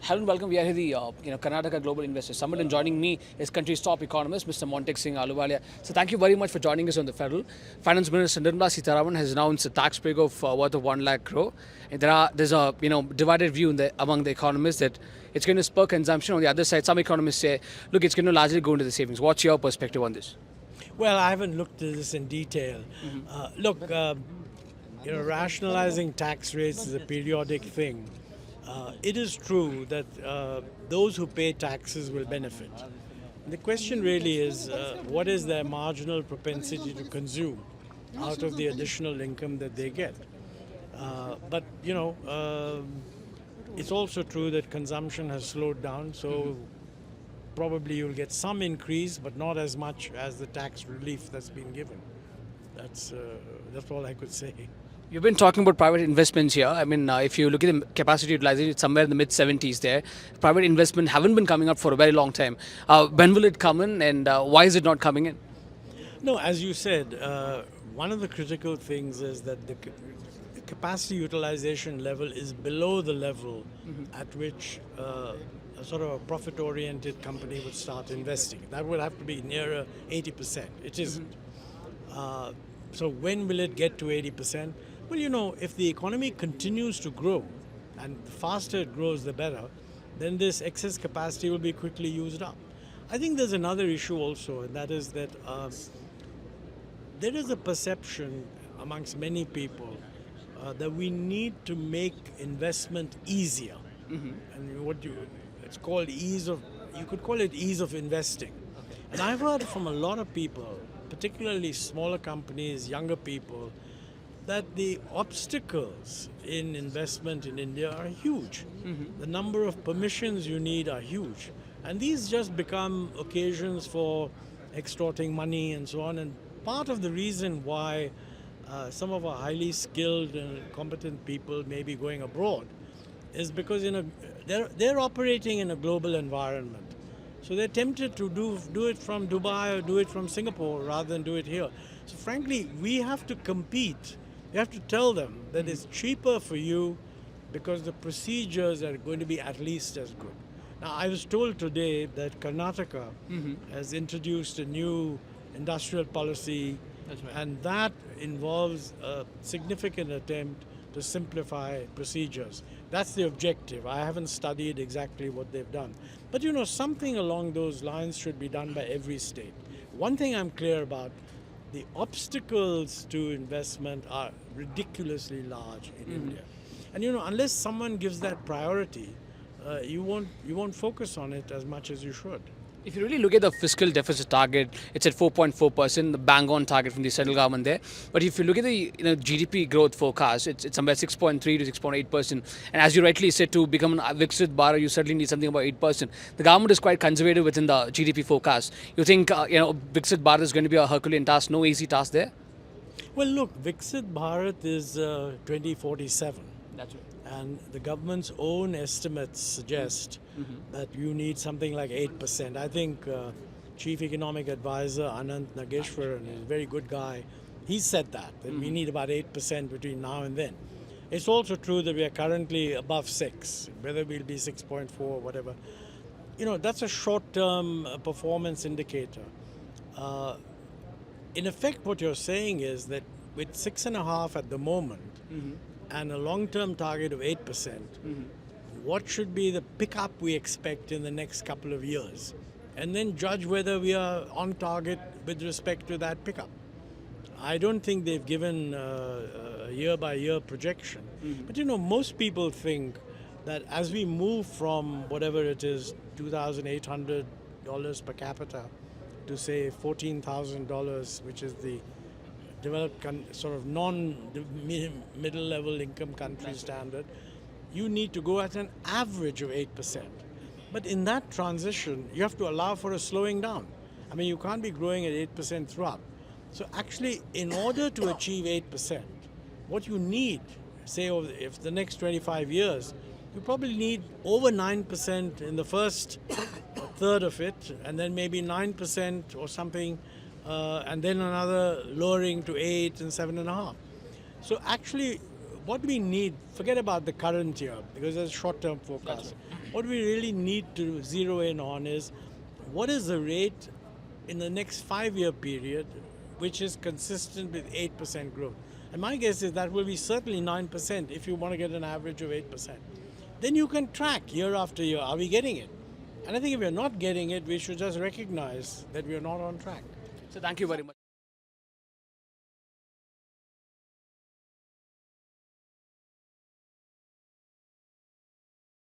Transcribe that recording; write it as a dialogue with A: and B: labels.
A: Hello and welcome. We are here at the Karnataka Global Investor Summit, and joining me is country's top economist, Mr. Montek Singh Ahluwalia. So thank you very much for joining us on the Federal. Finance Minister Nirmala Sitharaman has announced a tax break of worth of 1 lakh crore. And there's a divided view among the economists that it's going to spur consumption. On the other side, some economists say, look, it's going to largely go into the savings. What's your perspective on this?
B: Well, I haven't looked at this in detail. Rationalizing tax rates is a periodic thing. It is true that those who pay taxes will benefit. The question really is, what is their marginal propensity to consume out of the additional income that they get? It's also true that consumption has slowed down, so probably you'll get some increase, but not as much as the tax relief that's been given. That's all I could say.
A: You've been talking about private investments here. I mean, if you look at the capacity utilization, it's somewhere in the mid-70s there. Private investment haven't been coming up for a very long time. When will it come in, and why is it not coming in?
B: No, as you said, one of the critical things is that the capacity utilization level is below the level at which a sort of a profit-oriented company would start investing. That would have to be nearer 80%. It isn't. So when will it get to 80%? Well, if the economy continues to grow, and the faster it grows, the better, then this excess capacity will be quickly used up. I think there's another issue also, and that is that there is a perception amongst many people that we need to make investment easier. And it's called you could call it ease of investing. Okay. And I've heard from a lot of people, particularly smaller companies, younger people, that the obstacles in investment in India are huge. The number of permissions you need are huge. And these just become occasions for extorting money and so on. And part of the reason why some of our highly skilled and competent people may be going abroad is because they're operating in a global environment. So they're tempted to do it from Dubai or do it from Singapore rather than do it here. So frankly, we have to compete. You have to tell them that it's cheaper for you because the procedures are going to be at least as good. Now, I was told today that Karnataka has introduced a new industrial policy, and that involves a significant attempt to simplify procedures. That's the objective. I haven't studied exactly what they've done. But something along those lines should be done by every state. One thing I'm clear about, the obstacles to investment are ridiculously large in India. And unless someone gives that priority, you won't focus on it as much as you should.
A: If you really look at the fiscal deficit target, it's at 4.4%, the bang-on target from the central government there. But if you look at the GDP growth forecast, it's somewhere 6.3 to 6.8%. And as you rightly said, to become a Viksit Bharat, you certainly need something about 8%. The government is quite conservative within the GDP forecast. You think Viksit Bharat is going to be a Herculean task, no easy task there?
B: Well, look, Viksit Bharat is 2047.
A: That's right.
B: And the government's own estimates suggest that you need something like 8%. I think Chief Economic Advisor Anant Nageshwaran is a very good guy. He said that we need about 8% between now and then. It's also true that we are currently above 6, whether we'll be 6.4 or whatever. That's a short-term performance indicator. In effect, what you're saying is that with 6.5 at the moment, and a long-term target of 8%, what should be the pickup we expect in the next couple of years? And then judge whether we are on target with respect to that pickup. I don't think they've given a year-by-year projection. But most people think that as we move from whatever it is, $2,800 per capita to say $14,000, which is the developed sort of non-middle level income country standard, you need to go at an average of 8%. But in that transition, you have to allow for a slowing down. I mean, you can't be growing at 8% throughout. So actually, in order to achieve 8%, what you need, say, if the next 25 years, you probably need over 9% in the first third of it, and then maybe 9% or something, and then another lowering to 8 and 7.5. So actually, what we need, forget about the current year, because there's short-term forecast. What we really need to zero in on is what is the rate in the next 5-year period which is consistent with 8% growth. And my guess is that will be certainly 9% if you want to get an average of 8%. Then you can track year after year, are we getting it? And I think if we're not getting it, we should just recognize that we're not on track.
A: So thank you very much.